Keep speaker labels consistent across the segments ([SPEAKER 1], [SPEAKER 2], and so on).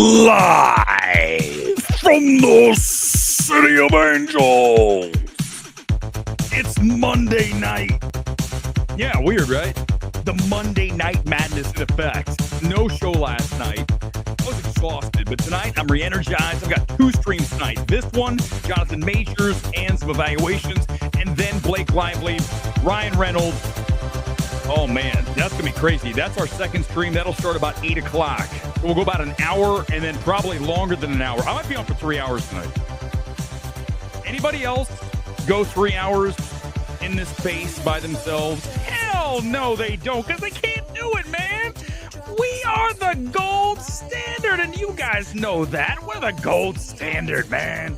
[SPEAKER 1] Live from the City of Angels. It's Monday night.
[SPEAKER 2] Yeah, weird, right?
[SPEAKER 1] The Monday Night Madness in effect. No show last night. I was exhausted, but tonight I'm re-energized. I've got 2 streams tonight. This one, Jonathan Majors and some evaluations, and then Blake Lively, Ryan Reynolds. Oh, man, that's going to be crazy. That's our second stream. That'll start about 8 o'clock. We'll go about an hour and then probably longer than an hour. I might be on for 3 hours tonight. Anybody else go 3 hours in this space by themselves? Hell no, they don't, because they can't do it, man. We are the gold standard, and you guys know that. We're the gold standard, man.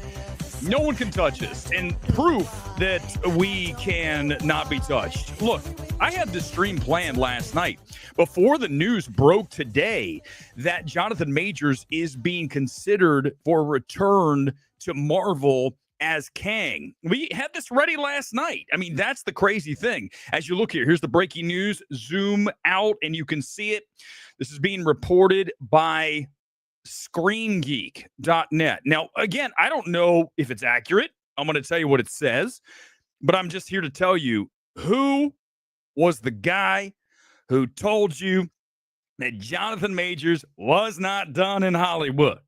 [SPEAKER 1] No one can touch us, and proof that we can not be touched. Look, I had this stream planned last night before the news broke today that Jonathan Majors is being considered for return to Marvel as Kang. We had this ready last night. I mean, that's the crazy thing. As you look here, here's the breaking news. Zoom out, and you can see it. This is being reported by ScreenGeek.net. Now, again, I don't know if it's accurate. I'm going to tell you what it says, but I'm just here to tell you who was the guy who told you that Jonathan Majors was not done in Hollywood.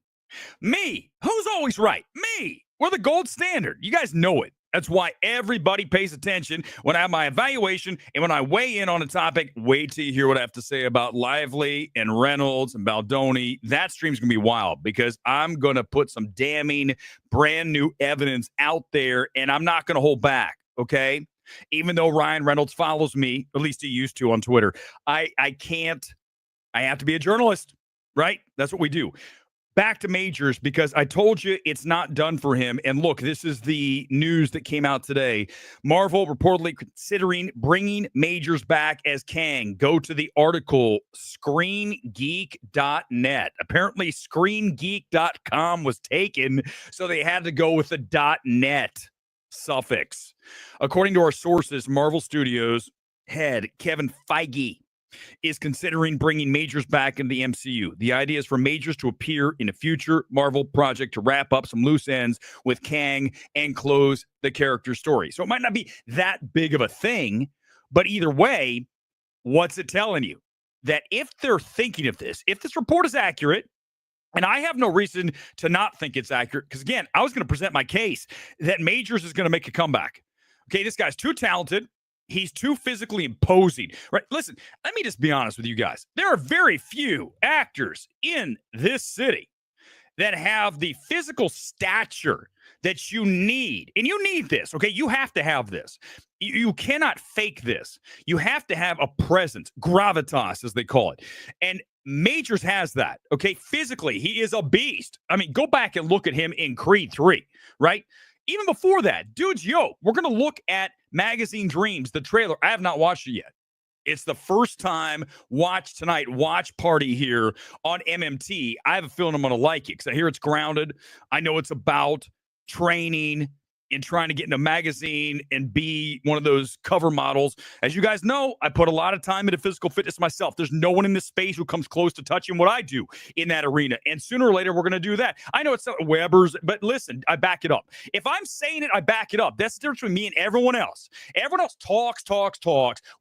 [SPEAKER 1] Me. Who's always right? Me. We're the gold standard. You guys know it. That's why everybody pays attention when I have my evaluation and when I weigh in on a topic. Wait till you hear what I have to say about Lively and Reynolds and Baldoni. That stream's going to be wild because I'm going to put some damning brand new evidence out there, and I'm not going to hold back, okay? Even though Ryan Reynolds follows me, at least he used to on Twitter, I can't. I have to be a journalist, right? That's what we do. Back to Majors, because I told you it's not done for him. And look, this is the news that came out today. Marvel reportedly considering bringing Majors back as Kang. Go to the article, ScreenGeek.net. Apparently, ScreenGeek.com was taken, so they had to go with the .net suffix. According to our sources, Marvel Studios head Kevin Feige is considering bringing Majors back into the MCU. The idea is for Majors to appear in a future Marvel project to wrap up some loose ends with Kang and close the character story. So it might not be that big of a thing, but either way, what's it telling you? That if they're thinking of this, if this report is accurate, and I have no reason to not think it's accurate, because again, I was going to present my case that Majors is going to make a comeback. Okay, this guy's too talented. He's too physically imposing, right? Listen, let me just be honest with you guys. There are very few actors in this city that have the physical stature that you need. And you need this, okay? You have to have this. You cannot fake this. You have to have a presence, gravitas, as they call it. And Majors has that, okay? Physically, he is a beast. I mean, go back and look at him in Creed 3, right? Even before that, dude's yoked. We're going to look at Magazine Dreams, the trailer. I have not watched it yet. It's the first time watch party here on MMT. I have a feeling I'm going to like it because I hear it's grounded. I know it's about training and trying to get in a magazine and be one of those cover models. As you guys know, I put a lot of time into physical fitness myself. There's no one in this space who comes close to touching what I do in that arena. And sooner or later, we're going to do that. I know it's not Weber's, but listen, I back it up. If I'm saying it, I back it up. That's the difference between me and everyone else. Everyone else talks.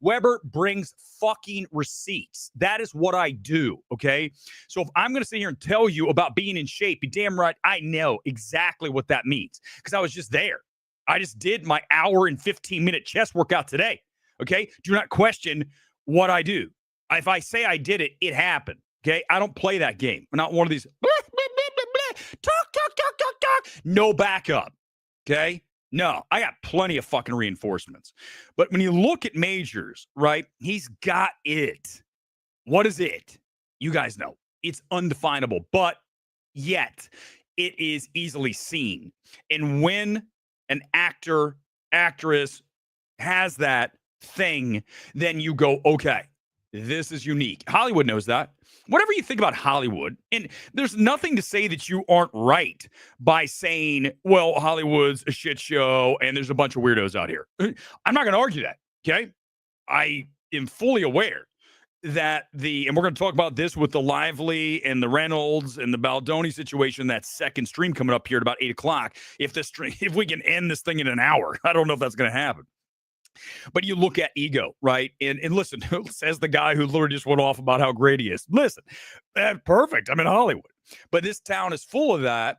[SPEAKER 1] Weber brings fucking receipts. That is what I do, okay? So if I'm going to sit here and tell you about being in shape, be damn right I know exactly what that means because I was just there. I just did my hour and 15-minute chest workout today, okay? Do not question what I do. If I say I did it, it happened, okay? I don't play that game. I'm not one of these talk. No backup, okay? No, I got plenty of fucking reinforcements. But when you look at Majors, right, he's got it. What is it? You guys know. It's undefinable, but yet it is easily seen. And when an actor, actress has that thing, then you go, okay, this is unique. Hollywood knows that. Whatever you think about Hollywood, and there's nothing to say that you aren't right by saying, well, Hollywood's a shit show and there's a bunch of weirdos out here. I'm not going to argue that, okay? I am fully aware that and we're going to talk about this with the Lively and the Reynolds and the Baldoni situation, that second stream coming up here at about 8 o'clock. If we can end this thing in an hour, I don't know if that's going to happen. But you look at ego, right? And listen, says the guy who literally just went off about how great he is. Listen, perfect. I'm in Hollywood. But this town is full of that.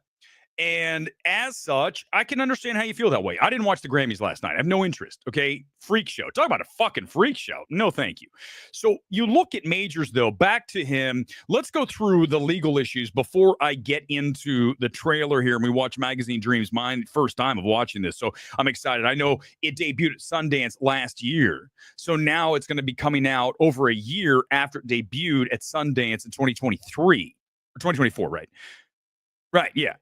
[SPEAKER 1] And as such, I can understand how you feel that way. I didn't watch the Grammys last night. I have no interest. Okay. Freak show. Talk about a fucking freak show. No, thank you. So you look at Majors, though, back to him. Let's go through the legal issues before I get into the trailer here and we watch Magazine Dreams. My first time of watching this. So I'm excited. I know it debuted at Sundance last year. So now it's going to be coming out over a year after it debuted at Sundance in 2023 or 2024, right? Right. Yeah.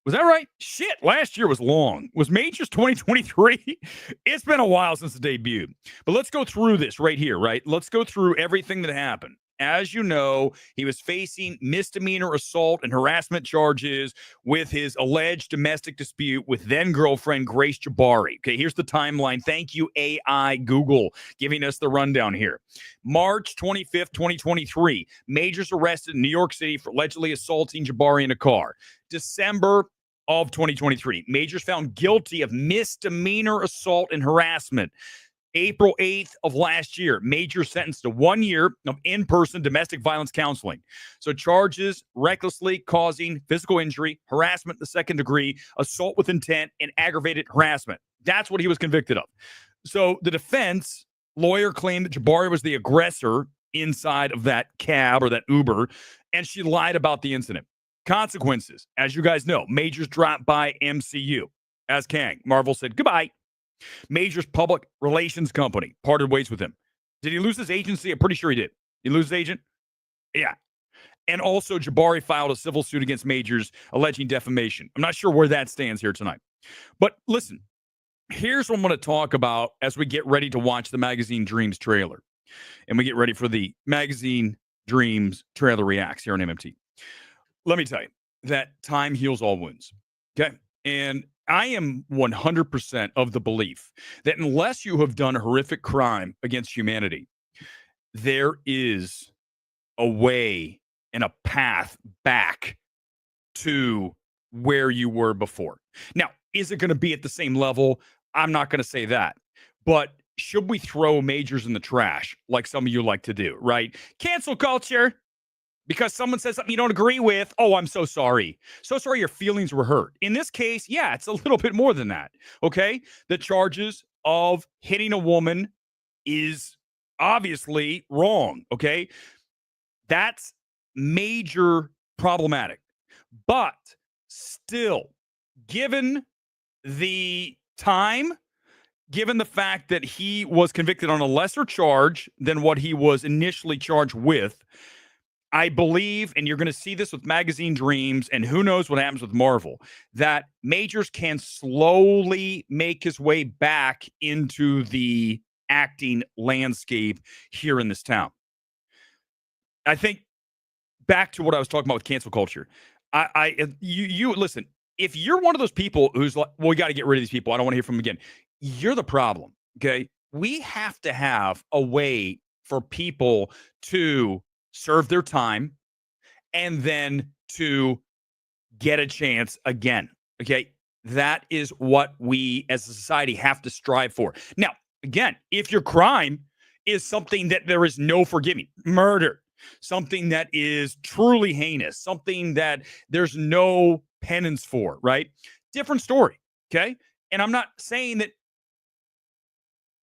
[SPEAKER 1] Was that right? Shit, last year was long. Was Majors 2023? It's been a while since the debut. But let's go through this right here, right? Let's go through everything that happened. As you know, he was facing misdemeanor assault and harassment charges with his alleged domestic dispute with then-girlfriend Grace Jabari. Okay, here's the timeline. Thank you, AI Google, giving us the rundown here. March 25th, 2023, Majors arrested in New York City for allegedly assaulting Jabari in a car. December of 2023, Majors found guilty of misdemeanor assault and harassment. April 8th of last year, Majors sentenced to 1 year of in-person domestic violence counseling. So charges recklessly causing physical injury, harassment in the second degree, assault with intent, and aggravated harassment. That's what he was convicted of. So the defense lawyer claimed that Jabari was the aggressor inside of that cab or that Uber, and she lied about the incident. Consequences, as you guys know, Majors dropped by MCU as Kang. Marvel said goodbye. Majors public relations company parted ways with him. Did he lose his agency? I'm pretty sure he did. He lose his agent? Yeah. And also Jabari filed a civil suit against Majors alleging defamation. I'm not sure where that stands here tonight. But listen, here's what I'm going to talk about as we get ready to watch the Magazine Dreams trailer. And we get ready for the Magazine Dreams trailer reacts here on MMT. Let me tell you that time heals all wounds. Okay. And I am 100% of the belief that unless you have done a horrific crime against humanity, there is a way and a path back to where you were before. Now, is it going to be at the same level? I'm not going to say that. But should we throw Majors in the trash like some of you like to do, right? Cancel culture. Because someone says something you don't agree with, oh, I'm so sorry. So sorry your feelings were hurt. In this case, yeah, it's a little bit more than that, okay? The charges of hitting a woman is obviously wrong, okay? That's major problematic. But still, given the time, given the fact that he was convicted on a lesser charge than what he was initially charged with, I believe, and you're going to see this with Magazine Dreams, and who knows what happens with Marvel, that Majors can slowly make his way back into the acting landscape here in this town. I think back to what I was talking about with cancel culture. You listen, if you're one of those people who's like, well, we got to get rid of these people, I don't want to hear from them again. You're the problem. Okay. We have to have a way for people to serve their time and then to get a chance again. Okay. That is what we as a society have to strive for. Now, again, if your crime is something that there is no forgiving, murder, something that is truly heinous, something that there's no penance for, right? Different story. Okay. And I'm not saying that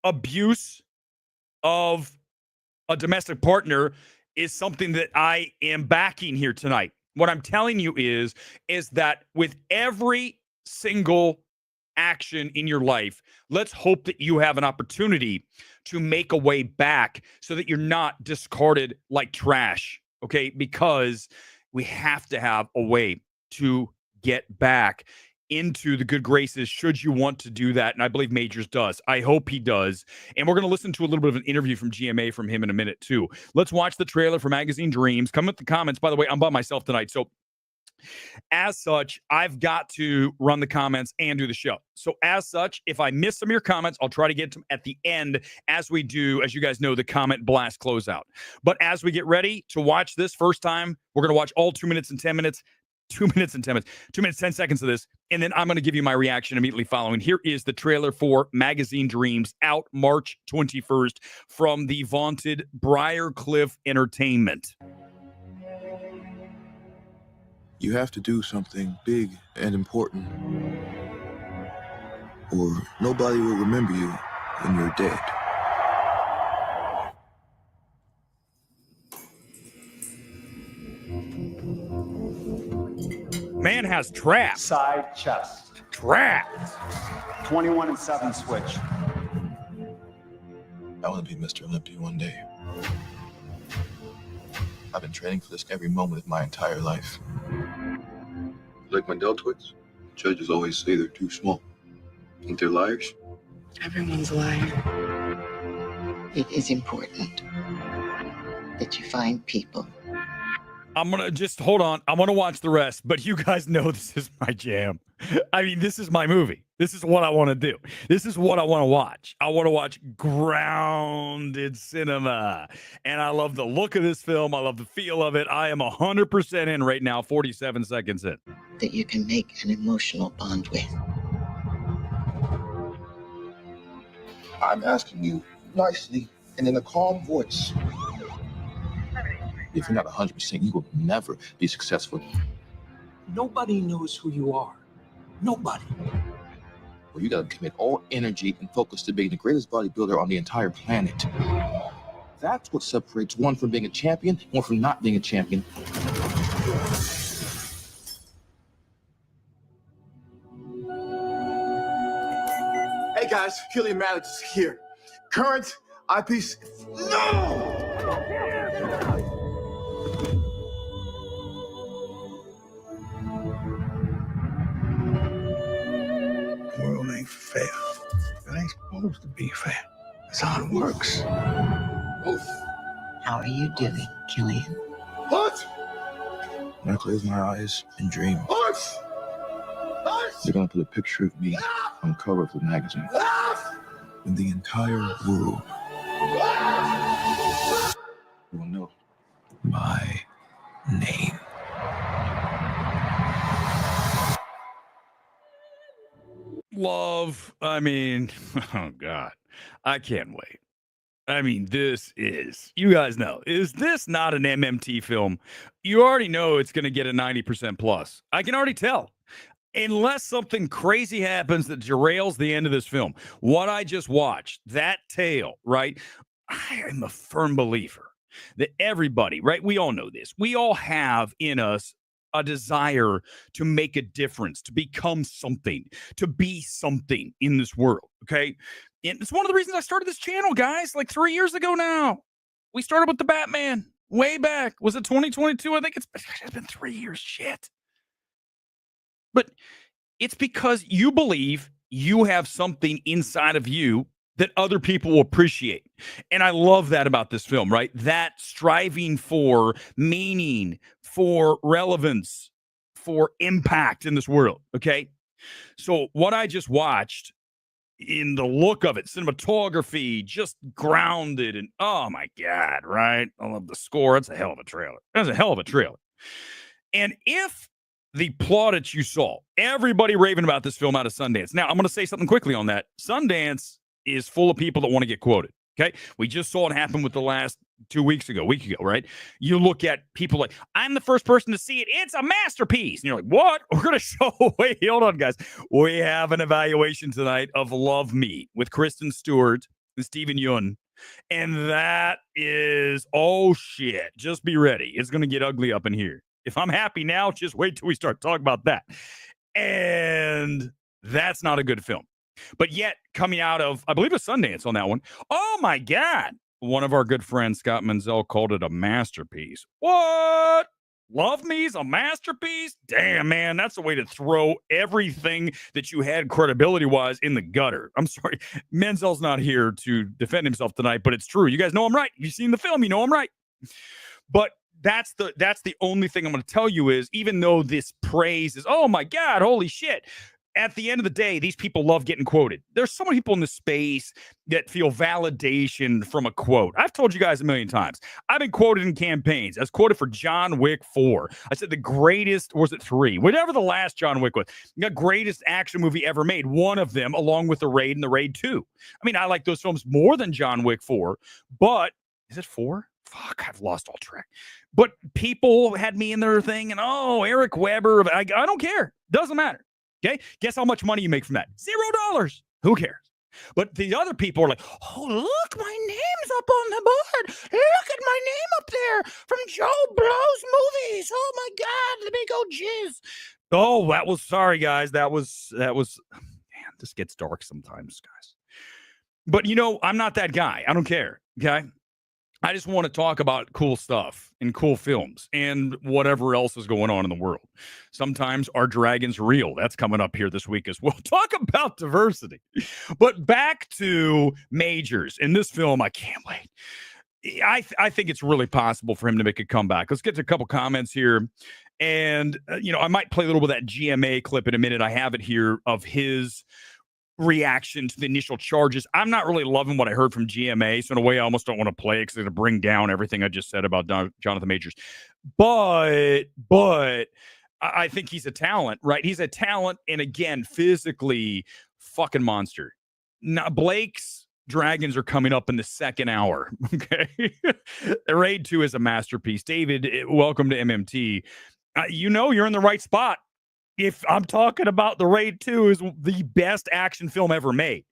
[SPEAKER 1] abuse of a domestic partner is something that I am backing here tonight. What I'm telling you is that with every single action in your life, let's hope that you have an opportunity to make a way back so that you're not discarded like trash, okay? Because we have to have a way to get back into the good graces should you want to do that. And I believe Majors does. I hope he does. And we're going to listen to a little bit of an interview from GMA from him in a minute too. Let's watch the trailer for Magazine Dreams. Come with the comments. By the way, I'm by myself tonight. So As such, I've got to run the comments and do the show. So as such, if I miss some of your comments, I'll try to get to them at the end as we do, as you guys know, the comment blast closeout. But as we get ready to watch this first time, we're going to watch all 2 minutes and 10 minutes. 2 minutes and 10 minutes, 2 minutes, 10 seconds of this. And then I'm going to give you my reaction immediately following. Here is the trailer for Magazine Dreams, out March 21st from the vaunted Briarcliff Entertainment.
[SPEAKER 3] You have to do something big and important, or nobody will remember you when you're dead.
[SPEAKER 1] Man has trapped.
[SPEAKER 4] Side chest.
[SPEAKER 1] Trapped.
[SPEAKER 4] 21 and 7 switch.
[SPEAKER 3] I want to be Mr. Olympia one day. I've been training for this every moment of my entire life. Like my deltoids, judges always say they're too small. Think they're liars?
[SPEAKER 5] Everyone's a liar. It is important that you find people.
[SPEAKER 1] I'm going to just hold on. I want to watch the rest, but you guys know this is my jam. I mean, this is my movie. This is what I want to do. This is what I want to watch. I want to watch grounded cinema. And I love the look of this film. I love the feel of it. I am 100% in right now, 47 seconds in.
[SPEAKER 5] That you can make an emotional bond with.
[SPEAKER 3] I'm asking you nicely and in a calm voice. If you're not 100%, you will never be successful.
[SPEAKER 6] Nobody knows who you are. Nobody.
[SPEAKER 3] Well, you gotta commit all energy and focus to being the greatest bodybuilder on the entire planet. That's what separates one from being a champion, one from not being a champion.
[SPEAKER 7] Hey guys, Killian Maddox is here. Current eyepiece. No!
[SPEAKER 3] The world ain't fair. It ain't supposed to be fair. That's how it works.
[SPEAKER 7] Both.
[SPEAKER 5] How are you doing, Killian?
[SPEAKER 7] What?
[SPEAKER 3] When I close my eyes and dream,
[SPEAKER 7] What? What?
[SPEAKER 3] they're gonna put a picture of me on the cover of the magazine. And the entire world will know my name.
[SPEAKER 1] Love. I mean, oh God, I can't wait. I mean, this is, you guys know, is this not an MMT film? You already know it's going to get a 90% plus. I can already tell. Unless something crazy happens that derails the end of this film. What I just watched, that tale, right? I am a firm believer that everybody, right? We all know this. We all have in us a desire to make a difference, to become something, to be something in this world, okay? And it's one of the reasons I started this channel, guys, like 3 years ago now. We started with the Batman way back. Was it 2022? I think it's been 3 years. Shit. But it's because you believe you have something inside of you that other people will appreciate. And I love that about this film, right? That striving for meaning, for relevance, for impact in this world, okay? So what I just watched, in the look of it, cinematography, just grounded, and oh my God, right? I love the score. It's a hell of a trailer. That's a hell of a trailer. And if the plaudits you saw, everybody raving about this film out of Sundance. Now, I'm going to say something quickly on that. Sundance is full of people that want to get quoted. Okay. We just saw it happen with the last week ago, right? You look at people like, I'm the first person to see it. It's a masterpiece. And you're like, what? We're going to show, wait, hold on, guys. We have an evaluation tonight of Love Me with Kristen Stewart and Steven Yeun. And that is, oh shit, just be ready. It's going to get ugly up in here. If I'm happy now, just wait till we start talking about that. And that's not a good film. But yet, coming out of, I believe it's Sundance on that one. Oh my God. One of our good friends, Scott Menzel, called it a masterpiece. What? Love Me's a masterpiece? Damn, man. That's a way to throw everything that you had credibility-wise in the gutter. I'm sorry. Menzel's not here to defend himself tonight, but it's true. You guys know I'm right. You've seen the film. You know I'm right. But that's the only thing I'm going to tell you is, even though this praise is, oh my God, holy shit, at the end of the day, these people love getting quoted. There's so many people in this space that feel validation from a quote. I've told you guys a million times. I've been quoted in campaigns. I was quoted for John Wick 4. I said the greatest, or was it 3? Whatever the last John Wick was, the greatest action movie ever made. One of them, along with The Raid and The Raid 2. I mean, I like those films more than John Wick 4, but is it 4? Fuck, I've lost all track. But people had me in their thing, and Eric Weber, I don't care. Doesn't matter. Okay, guess how much money you make from that? $0. Who cares? But the other people are like, oh, look, my name's up on the board. Look at my name up there from Joe Blow's movies. Oh my God, let me go jizz. Oh, sorry, guys. That was, man, this gets dark sometimes, guys. But I'm not that guy. I don't care. Okay. I just want to talk about cool stuff and cool films and whatever else is going on in the world. Sometimes our dragon's real. That's coming up here this week as well. Talk about diversity. But back to Majors. In this film, I can't wait. I think it's really possible for him to make a comeback. Let's get to a couple comments here. And, I might play a little bit of that GMA clip in a minute. I have it here of his reaction to the initial charges. I'm not really loving what I heard from GMA, so in a way I almost don't want to play it because it's going to bring down everything I just said about Jonathan Majors. But I think he's a talent, right? He's a talent, and again, physically fucking monster. Now, Blake's Dragons are coming up in the second hour, okay? Raid 2 is a masterpiece. David, welcome to MMT. You're in the right spot. If I'm talking about the Raid 2 is the best action film ever made.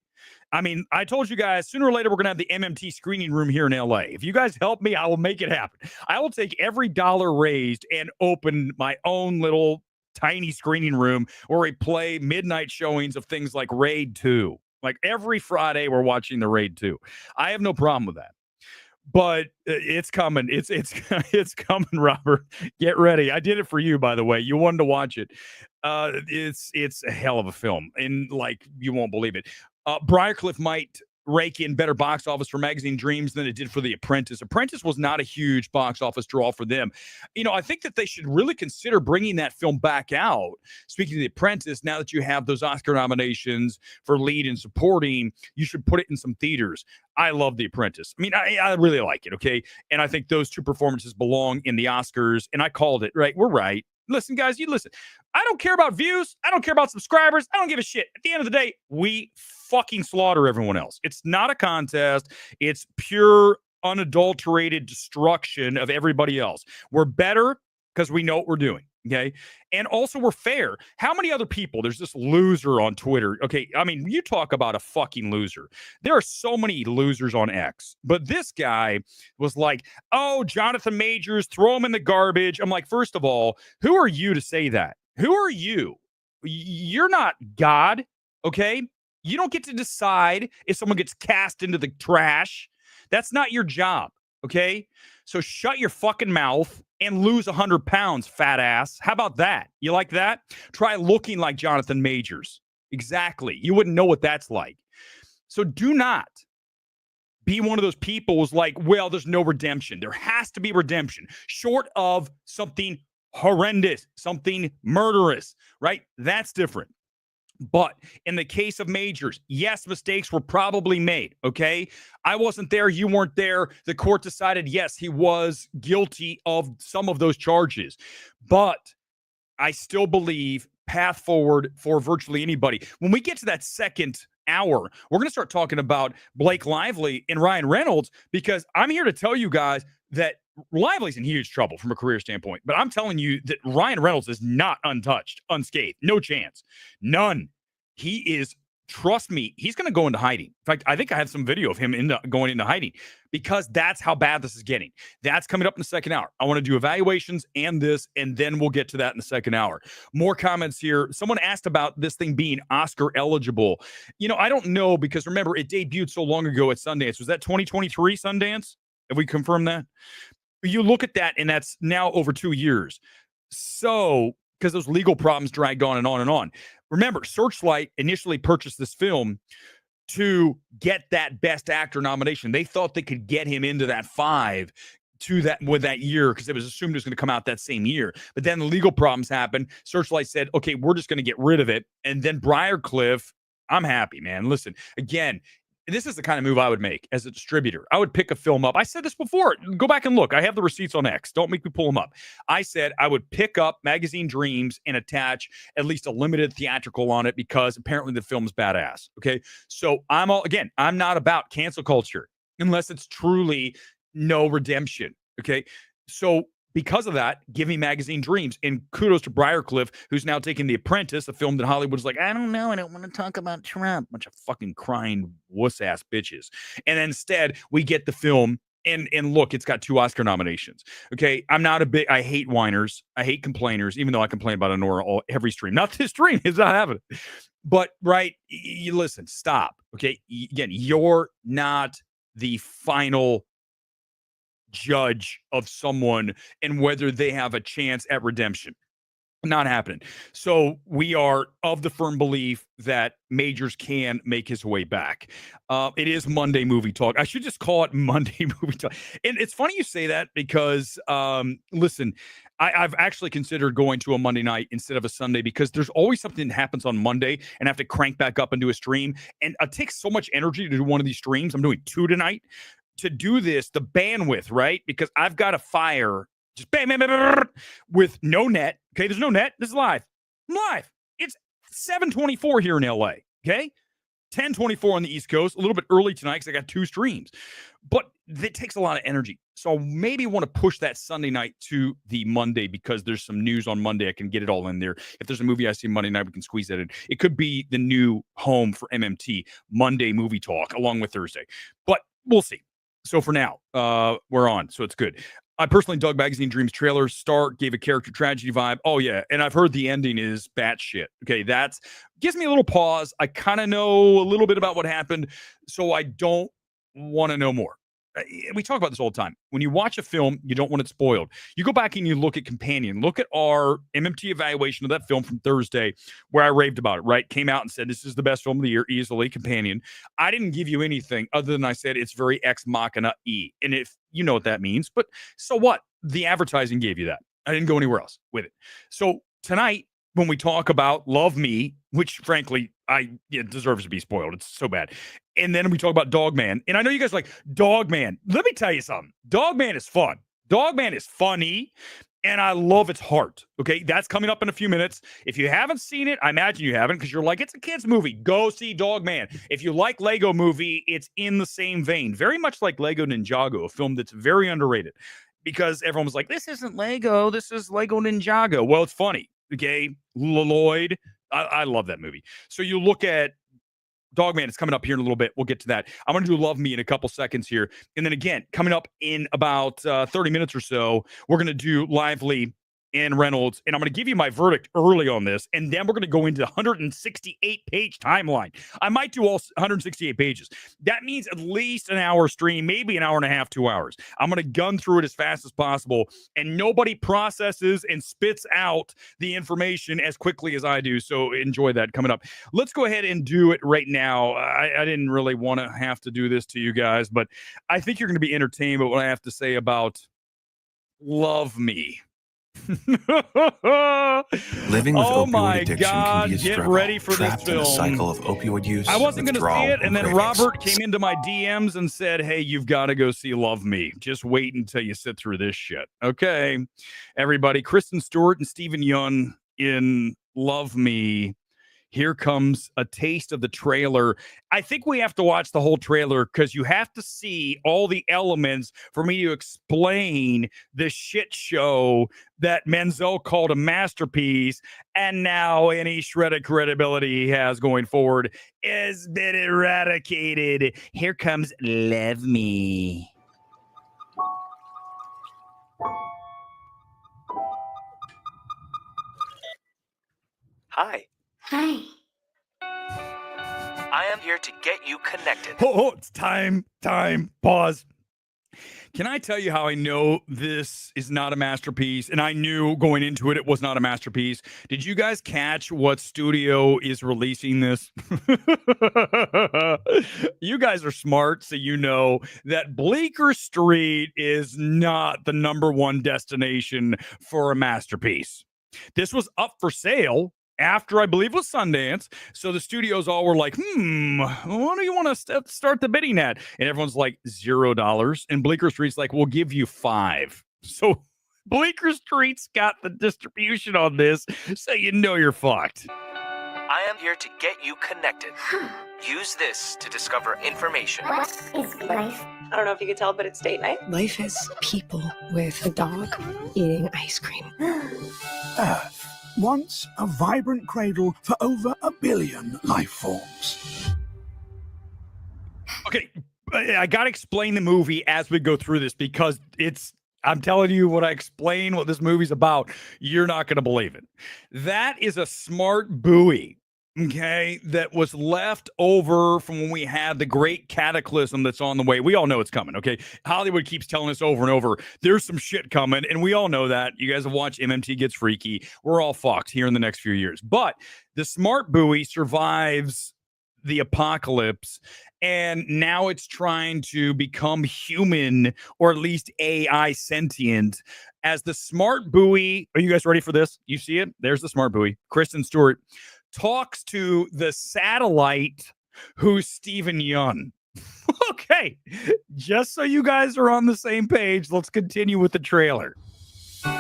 [SPEAKER 1] I mean, I told you guys, sooner or later, we're going to have the MMT screening room here in LA. If you guys help me, I will make it happen. I will take every dollar raised and open my own little tiny screening room where we play midnight showings of things like Raid 2. Like every Friday, we're watching the Raid 2. I have no problem with that. But it's coming. It's coming, Robert. Get ready. I did it for you, by the way. You wanted to watch it. It's a hell of a film, and you won't believe it. Briarcliff might rake in better box office for Magazine Dreams than it did for The Apprentice. Apprentice was not a huge box office draw for them. I think that they should really consider bringing that film back out. Speaking of The Apprentice, now that you have those Oscar nominations for lead and supporting, you should put it in some theaters. I love The Apprentice. I mean, I really like it, okay? And I think those two performances belong in the Oscars, and I called it, right? We're right. Listen, guys, you listen. I don't care about views. I don't care about subscribers. I don't give a shit. At the end of the day, we fucking slaughter everyone else. It's not a contest. It's pure, unadulterated destruction of everybody else. We're better because we know what we're doing, okay? And also, we're fair. How many other people? There's this loser on Twitter. Okay, I mean, you talk about a fucking loser. There are so many losers on X. But this guy was like, oh, Jonathan Majors, throw him in the garbage. I'm like, first of all, who are you to say that? Who are you? You're not God, okay? You don't get to decide if someone gets cast into the trash. That's not your job, okay? So shut your fucking mouth and lose 100 pounds, fat ass. How about that? You like that? Try looking like Jonathan Majors. Exactly. You wouldn't know what that's like. So do not be one of those people who's like, well, there's no redemption. There has to be redemption, short of something horrendous, something murderous, right? That's different. But in the case of Majors, yes, mistakes were probably made, okay? I wasn't there. You weren't there. The court decided, yes, he was guilty of some of those charges. But I still believe path forward for virtually anybody. When we get to that second hour, we're going to start talking about Blake Lively and Ryan Reynolds, because I'm here to tell you guys that Lively's in huge trouble from a career standpoint, but I'm telling you that Ryan Reynolds is not untouched, unscathed, no chance, none. He is, trust me, he's going to go into hiding. In fact, I think I have some video of him going into hiding, because that's how bad this is getting. That's coming up in the second hour. I want to do evaluations and this, and then we'll get to that in the second hour. More comments here. Someone asked about this thing being Oscar eligible. I don't know, because remember, it debuted so long ago at Sundance. Was that 2023 Sundance? Have we confirmed that? You look at that, and that's now over 2 years. So, because those legal problems dragged on and on and on. Remember, Searchlight initially purchased this film to get that Best Actor nomination. They thought they could get him into that 5 to that with that year because it was assumed it was going to come out that same year. But then the legal problems happened. Searchlight said, okay, we're just going to get rid of it. And then Briarcliff, I'm happy, man. Listen, again, this is the kind of move I would make as a distributor. I would pick a film up. I said this before. Go back and look. I have the receipts on X. Don't make me pull them up. I said I would pick up Magazine Dreams and attach at least a limited theatrical on it because apparently the film's badass. Okay. So I'm not about cancel culture unless it's truly no redemption. Okay. So because of that, give me Magazine Dreams. And kudos to Briarcliff, who's now taking The Apprentice, a film that Hollywood's like, I don't know. I don't want to talk about Trump. Bunch of fucking crying wuss-ass bitches. And instead, we get the film. And look, it's got 2 Oscar nominations. Okay. I hate whiners. I hate complainers, even though I complain about Anora every stream. Not this stream. It's not happening. But, right, you listen, stop. Okay. Again, you're not the final judge of someone and whether they have a chance at redemption. Not happening. So we are of the firm belief that Majors can make his way back. It is Monday Movie Talk. I should just call it Monday Movie Talk. And it's funny you say that because, listen, I've actually considered going to a Monday night instead of a Sunday because there's always something that happens on Monday and I have to crank back up and do a stream. And it takes so much energy to do one of these streams. I'm doing 2 tonight. To do this, the bandwidth, right? Because I've got to fire just bam, bam, bam, bam, with no net. Okay, there's no net. This is live. I'm live. It's 7:24 here in LA. Okay, 10:24 on the East Coast. A little bit early tonight because I got 2 streams, but it takes a lot of energy. So maybe want to push that Sunday night to the Monday because there's some news on Monday. I can get it all in there. If there's a movie I see Monday night, we can squeeze that in. It could be the new home for MMT, Monday Movie Talk, along with Thursday, but we'll see. So for now, we're on, so it's good. I personally dug Magazine Dreams trailer. Start gave a character tragedy vibe. Oh, yeah, and I've heard the ending is batshit. Okay, that gives me a little pause. I kind of know a little bit about what happened, so I don't want to know more. We talk about this all the time. When you watch a film, you don't want it spoiled. You go back and you look at Companion. Look at our MMT evaluation of that film from Thursday where I raved about it, right? Came out and said, this is the best film of the year, easily, Companion. I didn't give you anything other than I said it's very ex machina-y. And if you know what that means, but so what? The advertising gave you that. I didn't go anywhere else with it. So tonight, when we talk about Love Me, which frankly, it deserves to be spoiled. It's so bad. And then we talk about Dogman. And I know you guys are like, Dogman. Let me tell you something. Dogman is fun. Dogman is funny. And I love its heart. Okay. That's coming up in a few minutes. If you haven't seen it, I imagine you haven't because you're like, it's a kid's movie. Go see Dogman. If you like Lego Movie, it's in the same vein. Very much like Lego Ninjago, a film that's very underrated because everyone was like, this isn't Lego. This is Lego Ninjago. Well, it's funny. Okay. Lloyd. I love that movie. So you look at Dogman, it's coming up here in a little bit. We'll get to that. I'm going to do Love Me in a couple seconds here. And then again, coming up in about 30 minutes or so, we're going to do Lively and Reynolds. And I'm going to give you my verdict early on this. And then we're going to go into the 168-page timeline. I might do all 168 pages. That means at least an hour stream, maybe an hour and a half, 2 hours. I'm going to gun through it as fast as possible. And nobody processes and spits out the information as quickly as I do. So enjoy that coming up. Let's go ahead and do it right now. I didn't really want to have to do this to you guys, but I think you're going to be entertained by what I have to say about Love Me.
[SPEAKER 8] Living with opioid addiction can be a
[SPEAKER 1] Get
[SPEAKER 8] struggle.
[SPEAKER 1] ready for
[SPEAKER 8] Trapped
[SPEAKER 1] this
[SPEAKER 8] in a
[SPEAKER 1] film.
[SPEAKER 8] cycle of opioid use,
[SPEAKER 1] I wasn't going to
[SPEAKER 8] withdrawal,
[SPEAKER 1] see it, and then
[SPEAKER 8] cravings.
[SPEAKER 1] Robert came into my DMs and said, hey, you've got to go see Love Me. Just wait until you sit through this shit. Okay, everybody. Kristen Stewart and Stephen Yeun in Love Me. Here comes a taste of the trailer. I think we have to watch the whole trailer because you have to see all the elements for me to explain the shit show that Menzel called a masterpiece. And now any shred of credibility he has going forward has been eradicated. Here comes Love Me.
[SPEAKER 9] Hi.
[SPEAKER 10] Hi.
[SPEAKER 9] I am here to get you connected.
[SPEAKER 1] Oh, it's time, pause. Can I tell you how I know this is not a masterpiece? And I knew going into it, it was not a masterpiece. Did you guys catch what studio is releasing this? You guys are smart, so you know that Bleecker Street is not the #1 destination for a masterpiece. This was up for sale after, I believe, was Sundance. So the studios all were like, what do you want to start the bidding at? And everyone's like, $0. And Bleecker Street's like, we'll give you $5. So Bleecker Street's got the distribution on this, so you know you're fucked.
[SPEAKER 9] I am here to get you connected. Use this to discover information.
[SPEAKER 10] What is life? I don't know if you could tell, but it's date night.
[SPEAKER 11] Life is people with a dog eating ice cream.
[SPEAKER 12] Earth, once a vibrant cradle for over 1 billion life forms.
[SPEAKER 1] Okay, I got to explain the movie as we go through this because I'm telling you, when I explain what this movie's about, you're not going to believe it. That is a smart buoy, okay, that was left over from when we had the great cataclysm that's on the way. We all know it's coming, okay? Hollywood keeps telling us over and over, there's some shit coming, and we all know that. You guys have watched MMT Gets Freaky. We're all fucked here in the next few years. But the smart buoy survives the apocalypse, and now it's trying to become human, or at least AI sentient. As the smart buoy, are you guys ready for this? You see it? There's the smart buoy. Kristen Stewart talks to the satellite, who's Steven Yeun. Okay, just so you guys are on the same page, let's continue with the trailer.
[SPEAKER 7] You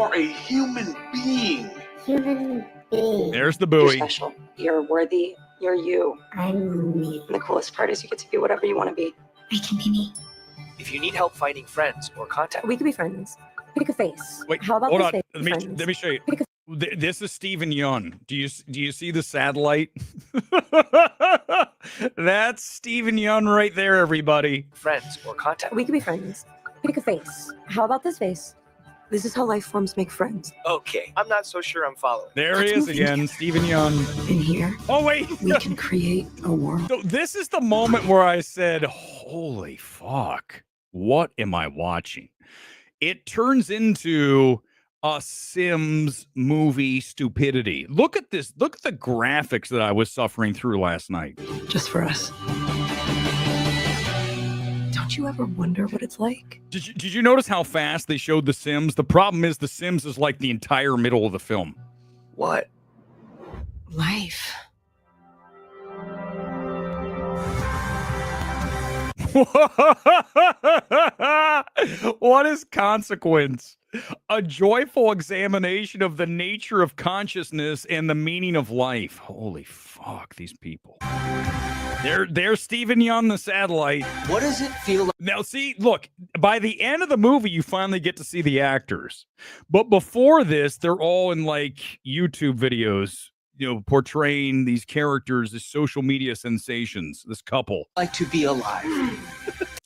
[SPEAKER 7] are a human being.
[SPEAKER 10] Human being.
[SPEAKER 1] There's the
[SPEAKER 10] You're
[SPEAKER 1] buoy.
[SPEAKER 10] special. You're worthy. You're you. I'm me. And the coolest part is you get to be whatever you want to be.
[SPEAKER 11] I can be me.
[SPEAKER 9] If you need help finding friends or contact,
[SPEAKER 10] We could be friends. Pick a face.
[SPEAKER 1] Wait,
[SPEAKER 10] How about
[SPEAKER 1] hold
[SPEAKER 10] this
[SPEAKER 1] on.
[SPEAKER 10] face?
[SPEAKER 1] Let me show you.
[SPEAKER 10] Pick
[SPEAKER 1] This is Steven Yeun. Do you see the satellite? That's Steven Yeun right there, everybody.
[SPEAKER 9] friends or contact.
[SPEAKER 10] We could be friends. Pick a face. How about this face? This is how life forms make friends.
[SPEAKER 9] Okay, I'm not so sure I'm following.
[SPEAKER 1] There
[SPEAKER 10] Let's
[SPEAKER 1] he is
[SPEAKER 10] move
[SPEAKER 1] again, Steven Yeun.
[SPEAKER 11] In here,
[SPEAKER 1] Oh wait.
[SPEAKER 11] we can create a world.
[SPEAKER 1] So this is the moment where I said, holy fuck, what am I watching? It turns into a Sims movie stupidity. Look at this. Look at the graphics that I was suffering through last night.
[SPEAKER 11] Just for us. Don't you ever wonder what it's like?
[SPEAKER 1] Did you notice how fast they showed The Sims? The problem is The Sims is like the entire middle of the film.
[SPEAKER 9] What?
[SPEAKER 11] Life.
[SPEAKER 1] What is consequence? A joyful examination of the nature of consciousness and the meaning of life. Holy fuck, these people. There's Steven Yeun, the satellite.
[SPEAKER 6] What does it feel like?
[SPEAKER 1] Now, see, look, by the end of the movie, you finally get to see the actors. But before this, they're all in like YouTube videos, portraying these characters as social media sensations, this couple.
[SPEAKER 6] Like to be alive.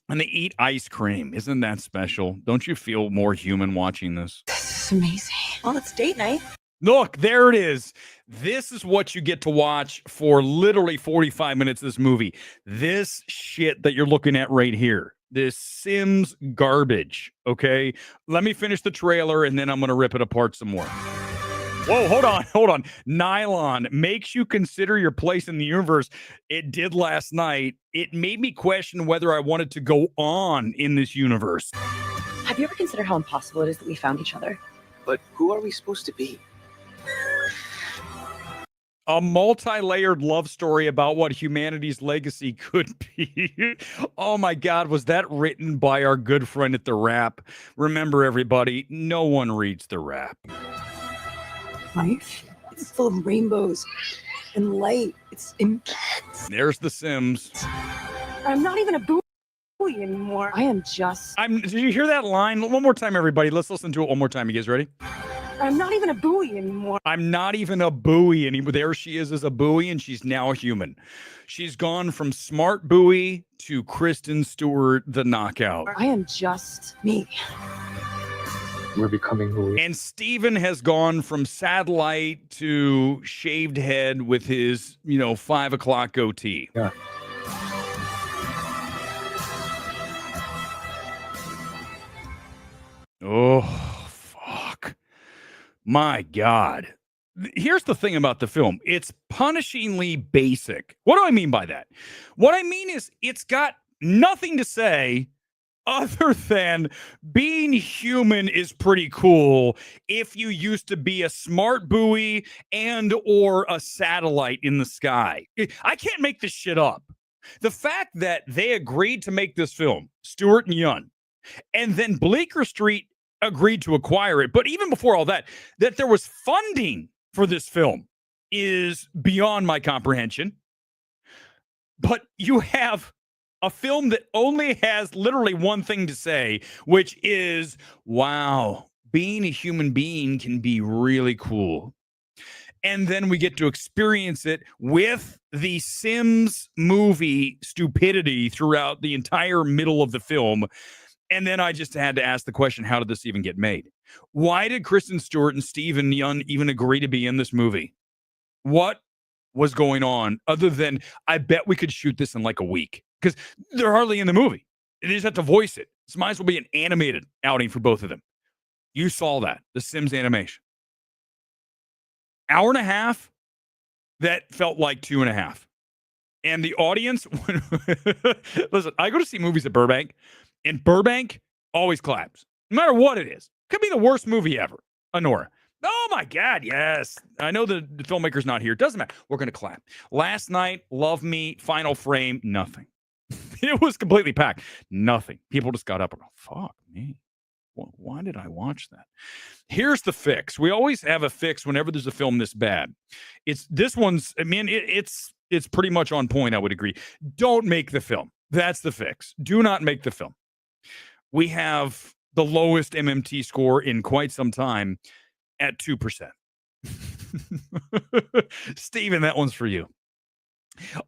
[SPEAKER 1] And they eat ice cream. Isn't that special? Don't you feel more human watching this?
[SPEAKER 11] This is amazing.
[SPEAKER 10] Well, it's date night.
[SPEAKER 1] Look, there it is. This is what you get to watch for literally 45 minutes of this movie. This shit that you're looking at right here. This Sims garbage, okay? Let me finish the trailer, and then I'm going to rip it apart some more. Whoa, hold on. Nylon makes you consider your place in the universe. It did last night. It made me question whether I wanted to go on in this universe.
[SPEAKER 10] Have you ever considered how impossible it is that we found each other?
[SPEAKER 9] But who are we supposed to be?
[SPEAKER 1] A multi-layered love story about what humanity's legacy could be. Oh my God, was that written by our good friend at The Wrap? Remember, everybody, no one reads The Wrap.
[SPEAKER 11] Life? It's full of rainbows and light. It's intense.
[SPEAKER 1] There's The Sims.
[SPEAKER 10] I'm not even a buoy anymore. I am just.
[SPEAKER 1] Did you hear that line? One more time, everybody. Let's listen to it one more time. You guys ready?
[SPEAKER 10] I'm not even a buoy anymore.
[SPEAKER 1] I'm not even a buoy anymore. There she is as a buoy, and she's now a human. She's gone from smart buoy to Kristen Stewart, the knockout.
[SPEAKER 10] I am just me.
[SPEAKER 3] We're becoming who we are.
[SPEAKER 1] And Steven has gone from satellite to shaved head with his, 5 o'clock goatee.
[SPEAKER 3] Yeah.
[SPEAKER 1] Oh, fuck. My God. Here's the thing about the film. It's punishingly basic. What do I mean by that? What I mean is it's got nothing to say other than being human is pretty cool if you used to be a smart buoy and or a satellite in the sky. I can't make this shit up. The fact that they agreed to make this film, Stewart and Young, and then Bleecker Street agreed to acquire it. But even before all that, that there was funding for this film is beyond my comprehension. But you have a film that only has literally one thing to say, which is, wow, being a human being can be really cool. And then we get to experience it with the Sims movie stupidity throughout the entire middle of the film. And then I just had to ask the question, how did this even get made? Why did Kristen Stewart and Stephen Yeun even agree to be in this movie? What was going on other than, I bet we could shoot this in like a week? Because they're hardly in the movie. They just have to voice it. This might as well be an animated outing for both of them. You saw that, the Sims animation. Hour and a half, that felt like 2.5. And the audience, listen, I go to see movies at Burbank, and Burbank always claps, no matter what it is. Could be the worst movie ever. Honora. Oh my God, yes. I know the filmmaker's not here. Doesn't matter. We're going to clap. Last night, Love Me, Final Frame, nothing. It was completely packed. Nothing. People just got up and go, fuck me. Why did I watch that? Here's the fix. We always have a fix whenever there's a film this bad. This one's, I mean, it's pretty much on point, I would agree. Don't make the film. That's the fix. Do not make the film. We have the lowest MMT score in quite some time at 2%. Steven, that one's for you.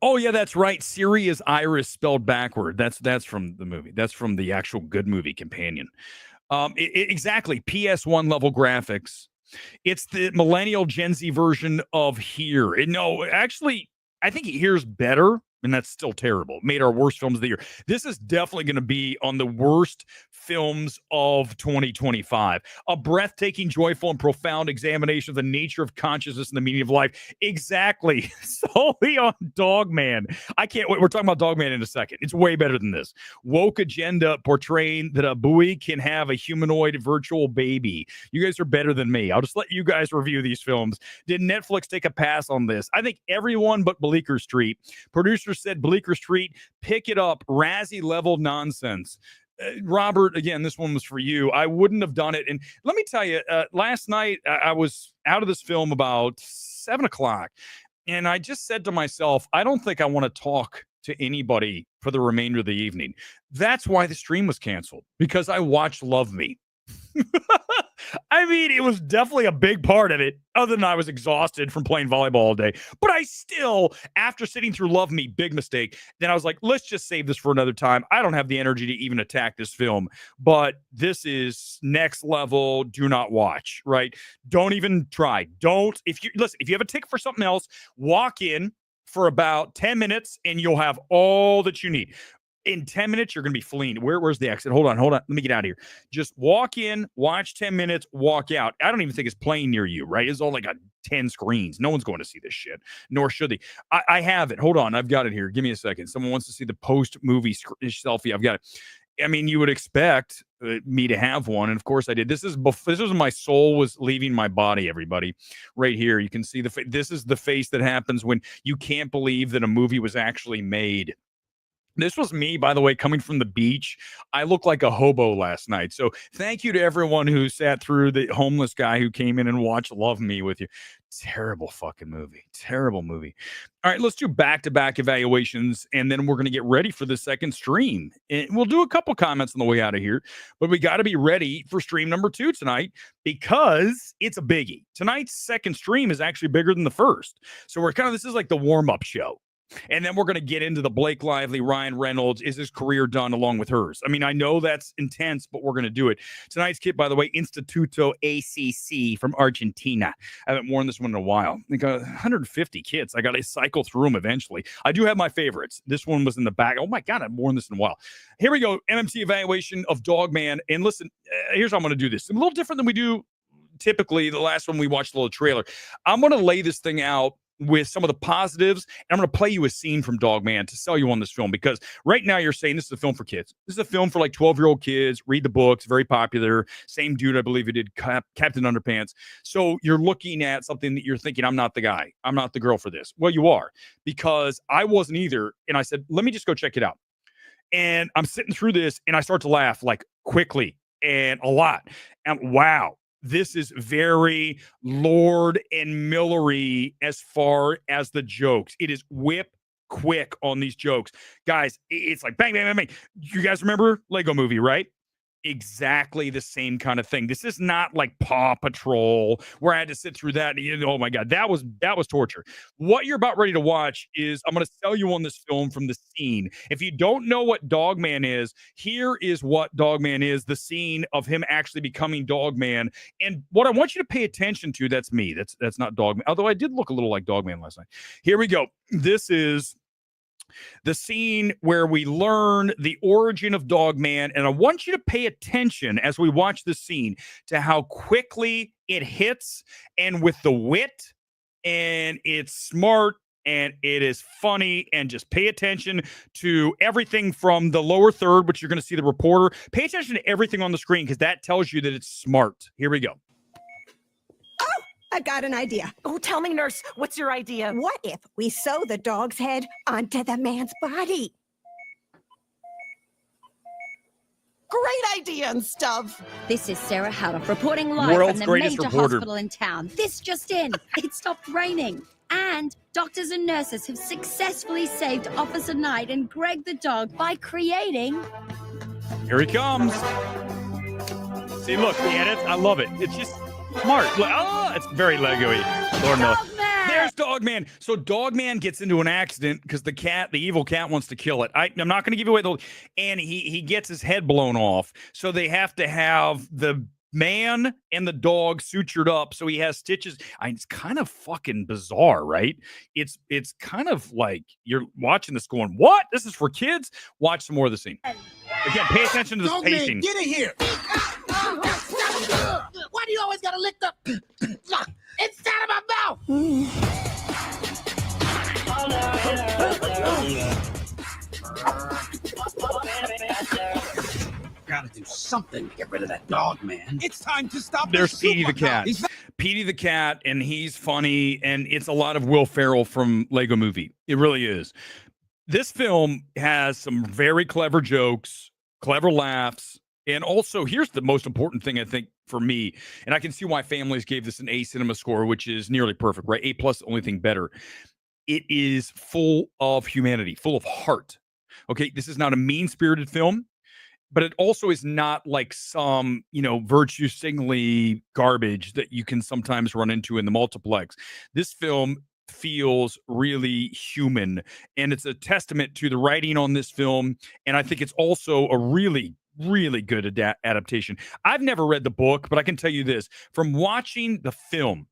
[SPEAKER 1] Oh, yeah, that's right. Siri is Iris spelled backward. That's from the movie. That's from the actual Good Movie Companion. Exactly. PS1 level graphics. It's the millennial Gen Z version of Here. No, actually, I think Here's better, and that's still terrible. Made our worst films of the year. This is definitely going to be on the worst films of 2025. A breathtaking, joyful, and profound examination of the nature of consciousness and the meaning of life. Exactly. Solely on Dogman. I can't wait. We're talking about Dogman in a second. It's way better than this. Woke agenda portraying that a buoy can have a humanoid virtual baby. You guys are better than me. I'll just let you guys review these films. Did Netflix take a pass on this? I think everyone but Bleecker Street. Producer said Bleecker Street, pick it up. Razzie level nonsense. Robert, again, this one was for you. I wouldn't have done it. And let me tell you, last night I was out of this film about 7 o'clock. And I just said to myself, I don't think I want to talk to anybody for the remainder of the evening. That's why the stream was canceled, because I watched Love Me. I mean, it was definitely a big part of it, other than I was exhausted from playing volleyball all day. But I still, after sitting through Love Me, big mistake, then I was like, let's just save this for another time. I don't have the energy to even attack this film, but this is next level. Do not watch, right? Don't even try. Don't, if you have a ticket for something else, walk in for about 10 minutes and you'll have all that you need. In 10 minutes, you're going to be fleeing. Where's the exit? Hold on. Let me get out of here. Just walk in, watch 10 minutes, walk out. I don't even think it's playing near you, right? It's all like 10 screens. No one's going to see this shit, nor should they. I have it. Hold on. I've got it here. Give me a second. Someone wants to see the post-movie selfie. I've got it. I mean, you would expect me to have one, and of course I did. This was when my soul was leaving my body, everybody. Right here, you can see this is the face that happens when you can't believe that a movie was actually made. This was me, by the way, coming from the beach. I looked like a hobo last night. So thank you to everyone who sat through, the homeless guy who came in and watched Love Me with you. Terrible fucking movie. Terrible movie. All right, let's do back-to-back evaluations, and then we're going to get ready for the second stream. And we'll do a couple comments on the way out of here, but we got to be ready for stream number 2 tonight because it's a biggie. Tonight's second stream is actually bigger than the first. So this is like the warm-up show. And then we're going to get into the Blake Lively, Ryan Reynolds. Is his career done along with hers? I mean, I know that's intense, but we're going to do it. Tonight's kit, by the way, Instituto ACC from Argentina. I haven't worn this one in a while. I got 150 kits. I got to cycle through them eventually. I do have my favorites. This one was in the back. Oh my God, I've worn this in a while. Here we go. MMC evaluation of Dogman. And listen, here's how I'm going to do this. A little different than we do typically. The last one we watched a little trailer. I'm going to lay this thing out with some of the positives, and I'm going to play you a scene from Dogman to sell you on this film, because right now you're saying this is a film for kids. This is a film for like 12-year-old kids. Read the books, very popular. Same dude, I believe, who did Captain Underpants. So you're looking at something that you're thinking, I'm not the guy. I'm not the girl for this. Well, you are, because I wasn't either. And I said, let me just go check it out. And I'm sitting through this, and I start to laugh like quickly and a lot. And wow. This is very Lord and Millery as far as the jokes. It is whip quick on these jokes. Guys, it's like bang, bang, bang, bang. You guys remember Lego Movie, right? Exactly the same kind of thing. This is not like Paw Patrol where I had to sit through that. And, oh my God, that was torture. What you're about ready to watch is I'm going to sell you on this film from the scene. If you don't know what Dogman is, here is what Dogman is, the scene of him actually becoming Dogman. And what I want you to pay attention to, that's me. That's not Dogman. Although I did look a little like Dogman last night. Here we go. This is the scene where we learn the origin of Dogman, and I want you to pay attention as we watch the scene to how quickly it hits, and with the wit, and it's smart, and it is funny, and just pay attention to everything from the lower third, which you're going to see the reporter. Pay attention to everything on the screen, because that tells you that it's smart. Here we go.
[SPEAKER 13] I've got an idea.
[SPEAKER 14] Oh, tell me, nurse, what's your idea?
[SPEAKER 13] What if we sew the dog's head onto the man's body?
[SPEAKER 14] Great idea and stuff.
[SPEAKER 15] This is Sarah Houdoff reporting live
[SPEAKER 1] World's
[SPEAKER 15] from the
[SPEAKER 1] greatest
[SPEAKER 15] major
[SPEAKER 1] reporter.
[SPEAKER 15] hospital in town. This just in, it stopped raining. And doctors and nurses have successfully saved Officer Knight and Greg the dog by creating...
[SPEAKER 1] Here he comes. See, look, the edit. I love it. It's just smart. Oh, it's very Lego-y. Lord knows. There's Dogman. So Dogman gets into an accident because the evil cat wants to kill it. I'm not going to give away and he gets his head blown off. So they have to have the man and the dog sutured up. So he has stitches. It's kind of fucking bizarre, right? It's kind of like you're watching this going, what? This is for kids? Watch some more of the scene. Again, pay attention to this
[SPEAKER 12] Dogman,
[SPEAKER 1] pacing.
[SPEAKER 12] get in here.
[SPEAKER 16] Why do you always gotta lick the inside of my mouth?
[SPEAKER 17] Gotta do something to get rid of that dog, man.
[SPEAKER 12] It's time to stop.
[SPEAKER 1] There's Petey the cat. Petey the cat, and he's funny, and it's a lot of Will Ferrell from Lego Movie. It really is. This film has some very clever jokes, clever laughs, and also here's the most important thing I think for me, and I can see why families gave this an A cinema score, which is nearly perfect, right? A plus, the only thing better. It is full of humanity, full of heart. Okay, this is not a mean-spirited film, but it also is not like some, virtue signaling garbage that you can sometimes run into in the multiplex. This film feels really human, and it's a testament to the writing on this film, and I think it's also a really good adaptation. I've never read the book, but I can tell you this. From watching the film,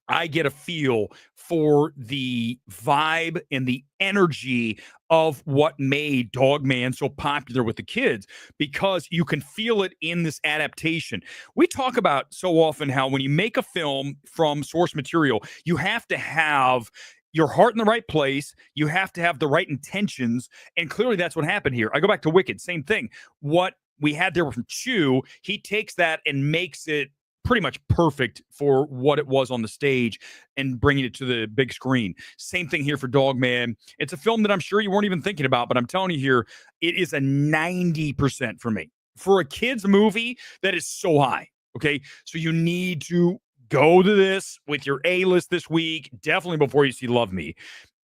[SPEAKER 1] I get a feel for the vibe and the energy of what made Dogman so popular with the kids, because you can feel it in this adaptation. We talk about so often how when you make a film from source material, you have to have your heart in the right place. You have to have the right intentions. And clearly that's what happened here. I go back to Wicked, same thing. What we had there from Chew, he takes that and makes it pretty much perfect for what it was on the stage and bringing it to the big screen. Same thing here for Dogman. It's a film that I'm sure you weren't even thinking about, but I'm telling you here, it is a 90% for me. For a kid's movie, that is so high, okay? So you need to go to this with your A-list this week, definitely before you see Love Me,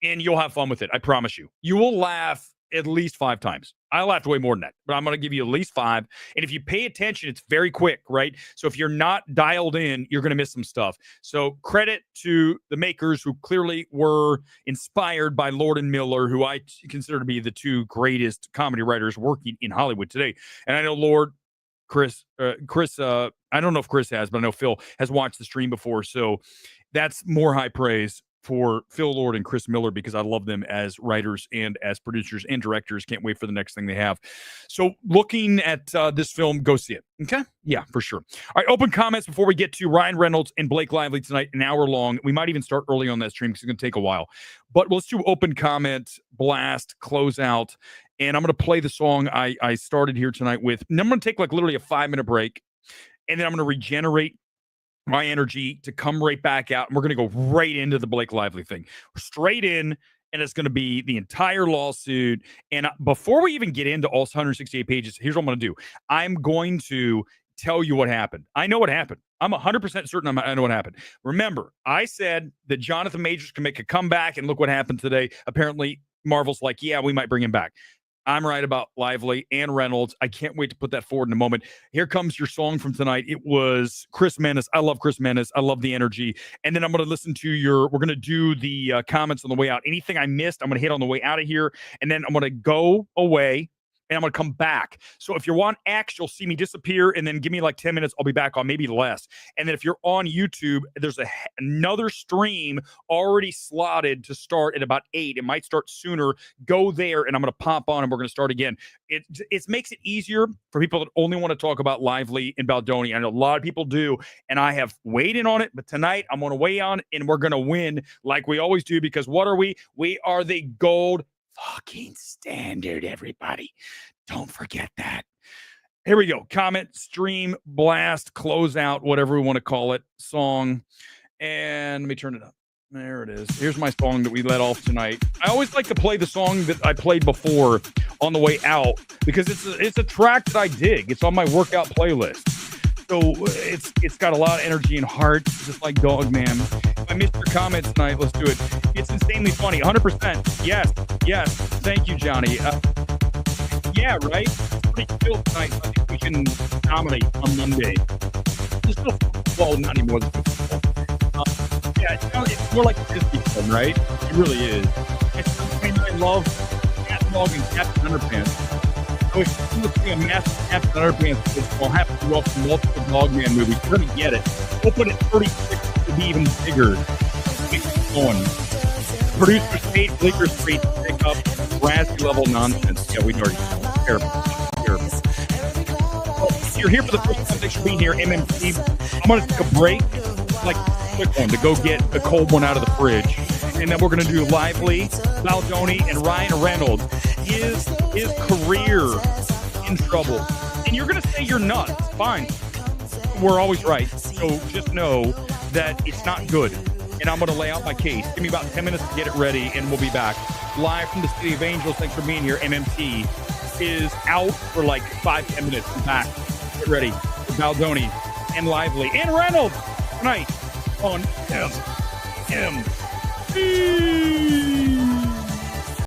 [SPEAKER 1] and you'll have fun with it. I promise you. You will laugh at least 5 times. I laughed way more than that, but I'm going to give you at least 5. And if you pay attention, it's very quick, right? So if you're not dialed in, you're going to miss some stuff. So credit to the makers who clearly were inspired by Lord and Miller, who I consider to be the 2 greatest comedy writers working in Hollywood today. And I know Chris, I don't know if Chris has, but I know Phil has watched the stream before. So that's more high praise for Phil Lord and Chris Miller, because I love them as writers and as producers and directors. Can't wait for the next thing they have. So looking at this film, go see it. Okay? Yeah, for sure. All right, open comments before we get to Ryan Reynolds and Blake Lively tonight, an hour long. We might even start early on that stream because it's going to take a while. But let's do open comment, blast, close out. And I'm going to play the song I started here tonight with. And I'm going to take like literally a 5-minute break. And then I'm going to regenerate my energy to come right back out. And we're going to go right into the Blake Lively thing. Straight in. And it's going to be the entire lawsuit. And before we even get into all 168 pages, here's what I'm going to do. I'm going to tell you what happened. I know what happened. I'm 100% certain I know what happened. Remember, I said that Jonathan Majors can make a comeback, and look what happened today. Apparently, Marvel's like, yeah, we might bring him back. I'm right about Lively and Reynolds. I can't wait to put that forward in a moment. Here comes your song from tonight. It was Chris Menace. I love Chris Menace. I love the energy. And then I'm going to listen to we're going to do the comments on the way out. Anything I missed, I'm going to hit on the way out of here. And then I'm going to go away. And I'm going to come back. So if you're on X, you'll see me disappear and then give me like 10 minutes. I'll be back on, maybe less. And then if you're on YouTube, there's another stream already slotted to start at about 8. It might start sooner. Go there and I'm going to pop on and we're going to start again. It makes it easier for people that only want to talk about Lively and Baldoni. I know a lot of people do, and I have weighed in on it. But tonight I'm going to weigh on and we're going to win like we always do, because what are we? We are the gold fucking standard, everybody. Don't forget that. Here we go. Comment, stream, blast, close out, whatever we want to call it, song. And let me turn it up. There it is. Here's my song that we let off tonight. I always like to play the song that I played before on the way out, because it's a track that I dig. It's on my workout playlist. So it's got a lot of energy and heart, just like Dog Man. If I missed your comments tonight, let's do it. It's insanely funny. 100%. Yes. Thank you, Johnny. Yeah, right? It's pretty chill tonight. I think we can dominate on Monday. There's no football, not anymore. It's more like a Disney film, right? It really is. I love Cat Dog and Captain Underpants. So if you're looking at a massive Captain Underpants, we'll have to go up to multiple Dogman movies. You're going to get it. We'll put it 36 to be even bigger. Keep going. Producer State, Bleecker Street, pick up Razzie level nonsense. Yeah, we already terrible. If you're here for the first time, thanks for being here, MMT. I'm going to take a break, like a quick one, to go get a cold one out of the fridge. And then we're going to do Lively, Baldoni, and Ryan Reynolds. His career in trouble. And you're going to say you're nuts. Fine. We're always right. So just know that it's not good. And I'm going to lay out my case. Give me about 10 minutes to get it ready, and we'll be back. Live from the City of Angels. Thanks for being here. MMT is out for like 5-10 minutes. I'm back. Get ready for Baldoni and Lively and Reynolds tonight on MMT.